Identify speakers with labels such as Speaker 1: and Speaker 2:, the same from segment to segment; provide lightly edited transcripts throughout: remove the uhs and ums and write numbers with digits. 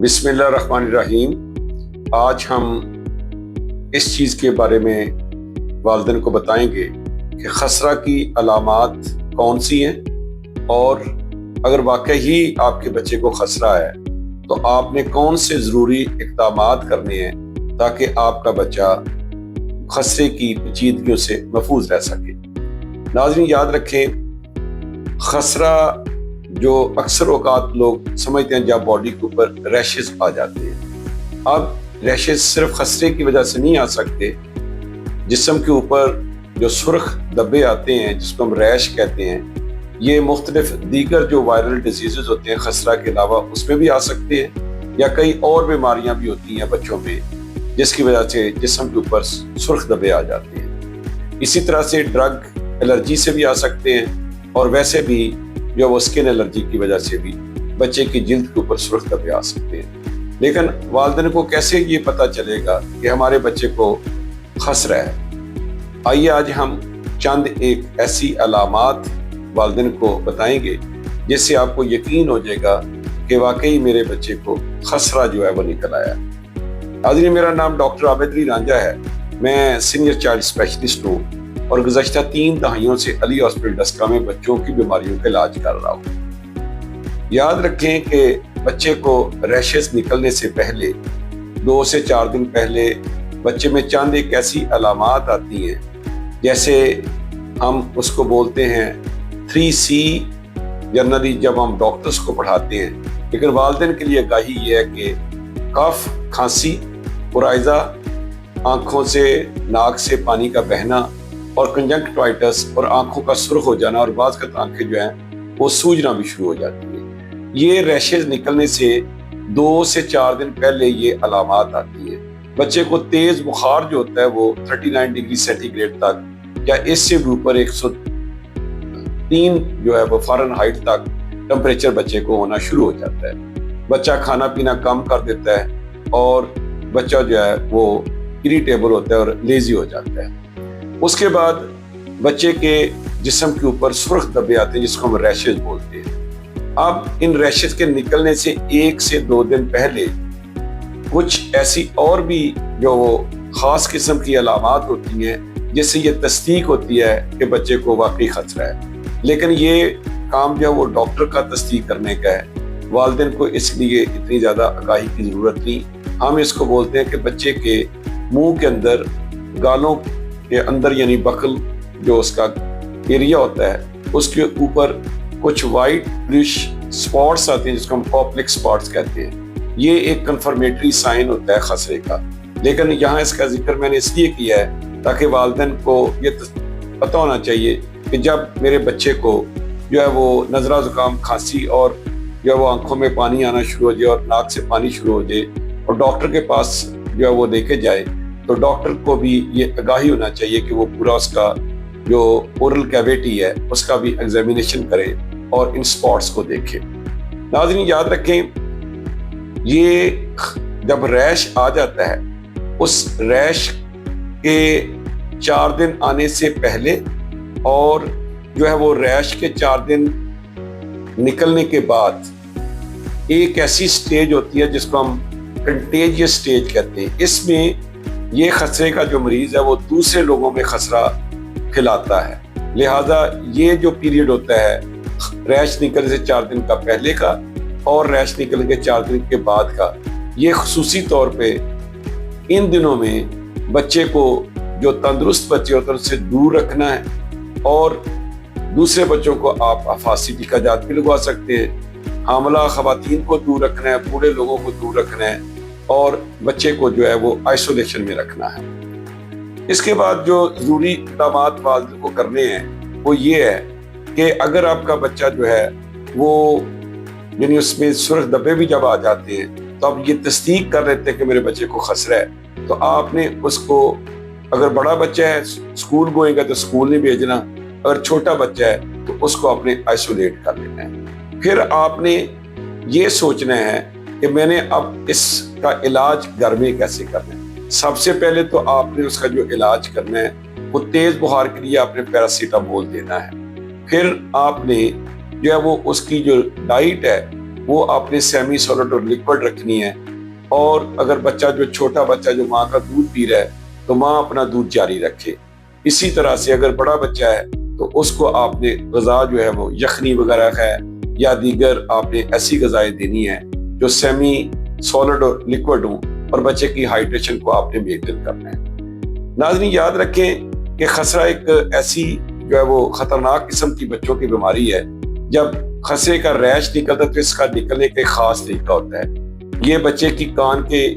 Speaker 1: بسم اللہ الرحمن الرحیم۔ آج ہم اس چیز کے بارے میں والدین کو بتائیں گے کہ خسرہ کی علامات کون سی ہیں، اور اگر واقعی آپ کے بچے کو خسرہ ہے تو آپ نے کون سے ضروری اقدامات کرنے ہیں تاکہ آپ کا بچہ خسرے کی پیچیدگیوں سے محفوظ رہ سکے۔ ناظرین یاد رکھیں، خسرہ جو اکثر اوقات لوگ سمجھتے ہیں جب باڈی کے اوپر ریشز آ جاتے ہیں۔ اب ریشز صرف خسرے کی وجہ سے نہیں آ سکتے، جسم کے اوپر جو سرخ دھبے آتے ہیں جس کو ہم ریش کہتے ہیں، یہ مختلف دیگر جو وائرل ڈیزیزز ہوتے ہیں خسرہ کے علاوہ اس میں بھی آ سکتے ہیں، یا کئی اور بیماریاں بھی ہوتی ہیں بچوں میں جس کی وجہ سے جسم کے اوپر سرخ دھبے آ جاتے ہیں۔ اسی طرح سے ڈرگ الرجی سے بھی آ سکتے ہیں، اور ویسے بھی جو وہ اسکن الرجی کی وجہ سے بھی بچے کی جلد کے اوپر سرخ دھبے آ سکتے ہیں۔ لیکن والدین کو کیسے یہ پتہ چلے گا کہ ہمارے بچے کو خسرہ ہے؟ آئیے آج ہم چند ایک ایسی علامات والدین کو بتائیں گے جس سے آپ کو یقین ہو جائے گا کہ واقعی میرے بچے کو خسرہ جو ہے وہ نکل آیا ہے۔ ناظرین، میرا نام ڈاکٹر عابد علی رانجھا ہے، میں سینئر چائلڈ اسپیشلسٹ ہوں اور گزشتہ 3 دہائیوں سے علی ہاسپٹل ڈسکہ میں بچوں کی بیماریوں کا علاج کر رہا ہوں۔ یاد رکھیں کہ بچے کو ریشز نکلنے سے پہلے 2 سے 4 دن پہلے بچے میں چند ایک ایسی علامات آتی ہیں، جیسے ہم اس کو بولتے ہیں 3C جنرلی جب ہم ڈاکٹرز کو پڑھاتے ہیں، لیکن والدین کے لیے آگاہی یہ ہے کہ کف، کھانسی، پرائزہ، آنکھوں سے ناک سے پانی کا بہنا اور کنجنکٹیوائٹس اور آنکھوں کا سرخ ہو جانا، اور بعض کا آنکھیں جو ہیں وہ سوجنا بھی شروع ہو جاتی ہیں۔ یہ ریشز نکلنے سے 2 سے 4 دن پہلے یہ علامات آتی ہیں۔ بچے کو تیز بخار جو ہوتا ہے وہ 39 ڈگری سینٹی گریڈ تک یا اس سے بھی اوپر 103 جو ہے وہ فارن ہائٹ تک ٹمپریچر بچے کو ہونا شروع ہو جاتا ہے۔ بچہ کھانا پینا کم کر دیتا ہے اور بچہ جو ہے وہ اریٹیبل ہوتا ہے اور لیزی ہو جاتا ہے۔ اس کے بعد بچے کے جسم کے اوپر سرخ دھبے آتے ہیں جس کو ہم ریشز بولتے ہیں۔ اب ان ریشز کے نکلنے سے 1 سے 2 دن پہلے کچھ ایسی اور بھی جو خاص قسم کی علامات ہوتی ہیں جس سے یہ تصدیق ہوتی ہے کہ بچے کو واقعی خطرہ ہے، لیکن یہ کام جو ہے وہ ڈاکٹر کا تصدیق کرنے کا ہے۔ والدین کو اس لیے اتنی زیادہ آگاہی کی ضرورت نہیں۔ ہم اس کو بولتے ہیں کہ بچے کے منہ کے اندر، گالوں کے اندر یعنی بکل جو اس کا ایریا ہوتا ہے اس کے اوپر کچھ وائٹ بلش سپاٹس آتے ہیں جس کو ہم کوپلک سپاٹس کہتے ہیں۔ یہ ایک کنفرمیٹری سائن ہوتا ہے خسرے کا، لیکن یہاں اس کا ذکر میں نے اس لیے کیا ہے تاکہ والدین کو یہ پتہ ہونا چاہیے کہ جب میرے بچے کو جو ہے وہ نزلہ زکام، کھانسی اور جو ہے وہ آنکھوں میں پانی آنا شروع ہو جائے اور ناک سے پانی شروع ہو جائے اور ڈاکٹر کے پاس جو ہے وہ لے کے جائے، تو ڈاکٹر کو بھی یہ آگاہی ہونا چاہیے کہ وہ پورا اس کا جو اورل کیویٹی ہے اس کا بھی ایگزامینیشن کرے اور ان سپاٹس کو دیکھے۔ ناظرین یاد رکھیں، یہ جب ریش آ جاتا ہے اس ریش کے 4 دن آنے سے پہلے اور جو ہے وہ ریش کے 4 دن نکلنے کے بعد ایک ایسی سٹیج ہوتی ہے جس کو ہم کنٹیجیس سٹیج کہتے ہیں۔ اس میں یہ خسرے کا جو مریض ہے وہ دوسرے لوگوں میں خسرہ پھیلاتا ہے، لہذا یہ جو پیریڈ ہوتا ہے ریش نکلنے سے 4 دن کا پہلے کا اور ریش نکلنے کے 4 دن کے بعد کا، یہ خصوصی طور پہ ان دنوں میں بچے کو جو تندرست بچے ہوتے ہیں اس سے دور رکھنا ہے، اور دوسرے بچوں کو آپ آفاقی ٹیکاجات بھی لگوا سکتے ہیں، حاملہ خواتین کو دور رکھنا ہے، بوڑھے لوگوں کو دور رکھنا ہے، اور بچے کو جو ہے وہ آئسولیشن میں رکھنا ہے۔ اس کے بعد جو ضروری اقدامات والدین کو کرنے ہیں وہ یہ ہے کہ اگر آپ کا بچہ جو ہے وہ یعنی اس میں سرخ دھبے بھی جب آ جاتے ہیں تو آپ یہ تصدیق کر لیتے ہیں کہ میرے بچے کو خسرہ ہے، تو آپ نے اس کو، اگر بڑا بچہ ہے اسکول گوئنگ ہے تو اسکول نہیں بھیجنا، اگر چھوٹا بچہ ہے تو اس کو آپ نے آئسولیٹ کر لینا ہے۔ پھر آپ نے یہ سوچنا ہے کہ میں نے اب اس کا علاج گھر میں کیسے کرنا ہے۔ سب سے پہلے تو آپ نے اس کا جو علاج کرنا ہے وہ تیز بخار کے لیے آپ نے پیراسیٹامول دینا ہے۔ پھر آپ نے جو ہے وہ اس کی جو ڈائٹ ہے وہ آپ نے سیمی سالڈ اور لیکوڈ رکھنی ہے. اور اگر بچہ جو چھوٹا بچہ جو ماں کا دودھ پی رہا ہے تو ماں اپنا دودھ جاری رکھے. اسی طرح سے اگر بڑا بچہ ہے تو اس کو آپ نے غذا جو ہے وہ یخنی وغیرہ ہے یا دیگر آپ نے ایسی غذائیں دینی ہے جو سیمی سالڈ اور لیکوڈ ہوں اور بچے کی ہائیڈریشن کو آپ نے مینٹین کرنا ہے. ناظرین یاد رکھیں کہ خسرہ ایک ایسی جو ہے وہ خطرناک قسم کی بچوں کی بیماری ہے. جب خسرے کا ریش نکلتا ہے تو اس کا نکلنے کا ایک خاص طریقہ ہوتا ہے. یہ بچے کی کان کے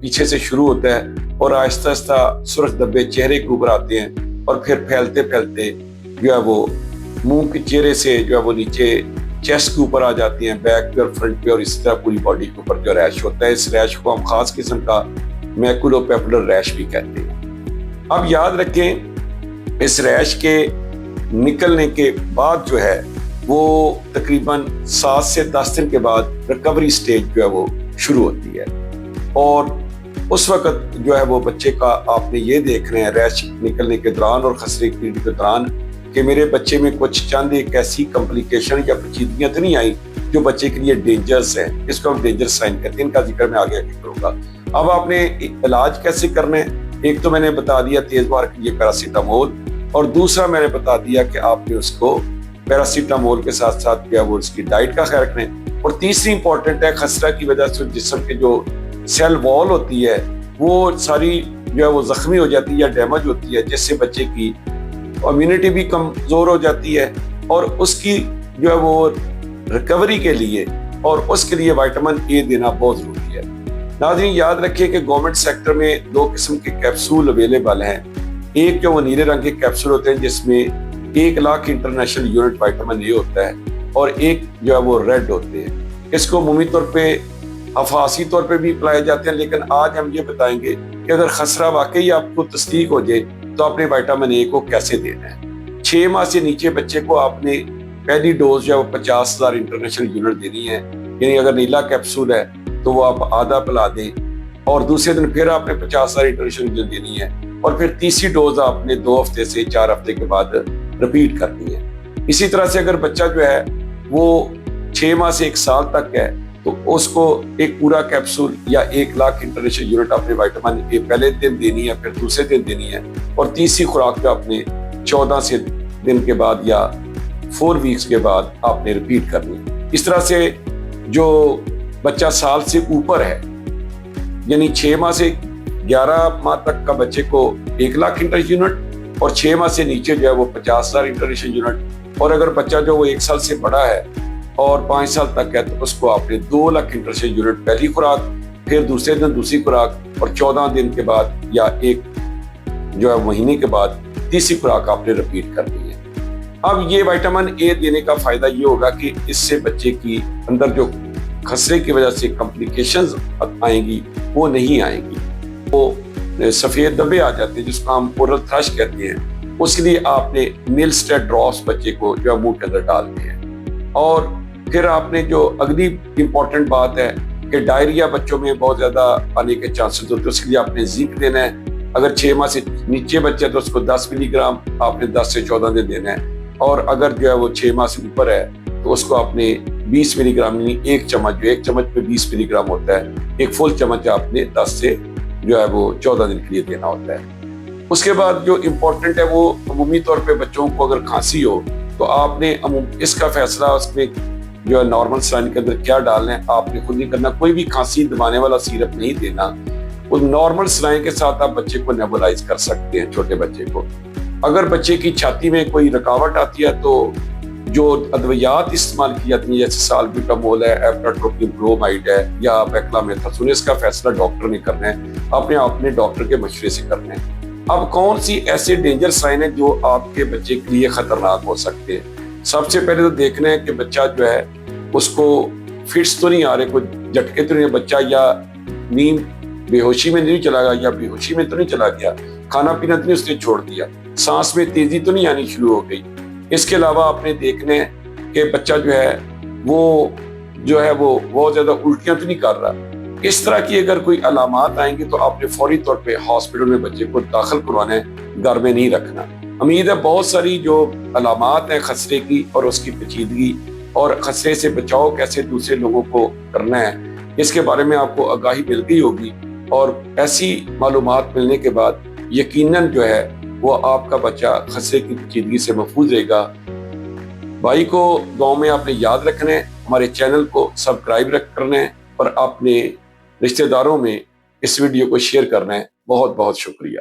Speaker 1: پیچھے سے شروع ہوتا ہے اور آہستہ آہستہ سرخ دھبے چہرے کے اوپر آتے ہیں اور پھر پھیلتے پھیلتے جو ہے وہ منہ کے چہرے سے جو ہے وہ نیچے چیسٹ کے اوپر آ جاتی ہیں, بیک پہ اور فرنٹ پہ, اور اسی طرح پوری باڈی کے اوپر جو ریش ہوتا ہے. اس ریش کو ہم خاص قسم کا میکولو پیپولر ریش بھی کہتے ہیں. اب یاد رکھیں اس ریش کے نکلنے کے بعد جو ہے وہ تقریباً 7 سے 10 دن کے بعد ریکوری سٹیج جو ہے وہ شروع ہوتی ہے. اور اس وقت جو ہے وہ بچے کا آپ نے یہ دیکھنا ہے ریش نکلنے کے دوران اور خسرے کی پیریڈ کے دوران کہ میرے بچے میں کچھ چند ایک ایسی کمپلیکیشن یا پیچیدگیاں تو نہیں آئی جو بچے کے لیے ڈینجرس ہیں. اس کو ہم ڈینجر سائن کہتے ہیں, ان کا ذکر میں آگے کروں گا. اب آپ نے علاج کیسے کرنا ہے, ایک تو میں نے بتا دیا تیز بار کے لیے پیراسیٹامول, اور دوسرا میں نے بتا دیا کہ آپ نے اس کو پیراسیٹامول کے ساتھ ساتھ کیا وہ اس کی ڈائٹ کا خیال رکھنا ہے. اور تیسری امپورٹنٹ ہے خسرہ کی وجہ سے جسم کے جو سیل وال ہوتی ہے وہ ساری جو ہے وہ زخمی ہو جاتی ہے یا ڈیمیج ہوتی ہے, جس سے بچے کی امیونٹی بھی کمزور ہو جاتی ہے اور اس کی جو ہے وہ ریکوری کے لیے اور اس کے لیے وائٹامن اے دینا بہت ضروری ہے. ناظرین یاد رکھیں کہ گورنمنٹ سیکٹر میں 2 قسم کے کیپسول اویلیبل ہیں. ایک جو وہ نیلے رنگ کے کیپسول ہوتے ہیں جس میں 1 lakh international unit vitamin A ہوتا ہے, اور ایک جو ہے وہ ریڈ ہوتے ہیں. اس کو عمومی طور پہ افاسی طور پہ بھی پلائے جاتے ہیں, لیکن آج ہم یہ بتائیں گے کہ اگر خسرہ واقعی آپ کو تصدیق ہو جائے تو آپ نے وائٹامن اے کو کیسے دینا ہے. 6 ماہ سے نیچے بچے کو آپ نے پہلی ڈوز جو ہے وہ 50,000 انٹرنیشنل یونٹ دینی ہے. یعنی اگر نیلا کیپسول ہے تو وہ آپ آدھا پلا دیں, اور دوسرے دن پھر آپ نے 50,000 انٹرنیشنل یونٹ دینی ہے, اور پھر تیسری ڈوز آپ نے 2 ہفتے سے 4 ہفتے کے بعد رپیٹ کرنی ہے. اسی طرح سے اگر بچہ جو ہے وہ 6 ماہ سے 1 سال تک ہے تو اس کو ایک پورا کیپسول یا 1 لاکھ انٹرنیشنل یونٹ آپ نے وائٹامن اے پہلے دن دینی ہے, پھر دوسرے دن دینی ہے, اور تیسری خوراک جو آپ نے 14 سے دن کے بعد یا 4 ویکس کے بعد آپ نے رپیٹ کرنی ہے. اس طرح سے جو بچہ سال سے اوپر ہے یعنی 6 ماہ سے 11 ماہ تک کا بچے کو 1 لاکھ انٹرنیشنل یونٹ, اور 6 ماہ سے نیچے جو ہے وہ 50,000 انٹرنیشنل یونٹ, اور اگر بچہ جو وہ 1 سال سے بڑا ہے اور 5 سال تک ہے تو اس کو آپ نے 2 لاکھ انٹرنیشنل یونٹ پہلی خوراک, پھر دوسرے دن دوسری خوراک, اور 14 دن کے بعد یا 1 جو ہے مہینے کے بعد تیسری خوراک آپ نے رپیٹ کرنی ہے. اب یہ وائٹامن اے دینے کا فائدہ یہ ہوگا کہ اس سے بچے کی اندر جو خسرے کی وجہ سے کمپلیکیشنز آئیں گی وہ نہیں آئیں گی. وہ سفید دھبے آ جاتے ہیں جس کو ہم اورل تھرش کہتے ہیں, اس کے لیے آپ نے نیل اسٹیٹ ڈراپس بچے کو جو ہے منہ کے اندر ڈالتے ہیں. اور پھر آپ نے جو اگلی امپورٹنٹ بات ہے کہ ڈائریا بچوں میں بہت زیادہ آنے کے چانسز ہوتے ہیں, اس کے لیے آپ نے زنک دینا ہے. اگر 6 ماہ سے نیچے بچہ ہے تو اس کو 10 ملی گرام آپ نے 10 سے 14 دن دینا ہے, اور اگر جو ہے وہ 6 ماہ سے اوپر ہے تو اس کو آپ نے 20 ملی گرام یعنی 1 چمچ, جو 1 چمچ میں 20 ملی گرام ہوتا ہے, 1 فل چمچ آپ نے 10 سے جو ہے وہ 14 دن کے لیے دینا ہوتا ہے. اس کے بعد جو امپورٹنٹ ہے وہ عمومی طور پہ بچوں کو اگر کھانسی ہو تو آپ نے اس کا فیصلہ اس میں جو ہے نارمل سلائن کے اندر کیا ڈالنا ہے آپ نے خود نہیں کرنا. کوئی بھی کھانسی دبانے والا سیرپ نہیں دینا, وہ نارمل سلائن کے ساتھ آپ بچے کو نیبولائز کر سکتے ہیں چھوٹے بچے کو. اگر بچے کی چھاتی میں کوئی رکاوٹ آتی ہے تو جو ادویات استعمال کی جاتی ہیں جیسے سالبیٹامول ہے, ایپراٹروپین برومائڈ ہے یا پیکلامتھاسون, اس کا فیصلہ ڈاکٹر نے کرنا ہے, اپنے ڈاکٹر کے مشورے سے کرنا ہے. اب کون سی ایسے ڈینجر سائن ہیں جو آپ کے بچے کے لیے خطرناک ہو سکتے ہیں؟ سب سے پہلے تو دیکھنا ہے کہ بچہ جو ہے اس کو فٹس تو نہیں آ رہے, کوئی جھٹکے تو نہیں, بچہ یا نیند بے ہوشی میں نہیں چلا گیا یا بے ہوشی میں تو نہیں چلا گیا, کھانا پینا تو نہیں اس نے چھوڑ دیا, سانس میں تیزی تو نہیں آنی شروع ہو گئی. اس کے علاوہ آپ نے دیکھنا ہے کہ بچہ جو ہے وہ بہت زیادہ الٹیاں تو نہیں کر رہا. اس طرح کی اگر کوئی علامات آئیں گی تو آپ نے فوری طور پہ ہاسپٹل میں بچے کو داخل کروانا ہے, گھر میں نہیں رکھنا. امید ہے بہت ساری جو علامات ہیں خسرے کی اور اس کی پیچیدگی اور خطرے سے بچاؤ کیسے دوسرے لوگوں کو کرنا ہے، اس کے بارے میں آپ کو آگاہی مل گئی ہوگی، اور ایسی معلومات ملنے کے بعد یقیناً جو ہے وہ آپ کا بچہ خطرے کی پیچیدگی سے محفوظ رہے گا۔ بھائی کو دعاؤں میں آپ نے یاد رکھنا ہے، ہمارے چینل کو سبسکرائب کرنا ہے، اور اپنے رشتہ داروں میں اس ویڈیو کو شیئر کرنا ہے۔ بہت بہت شکریہ۔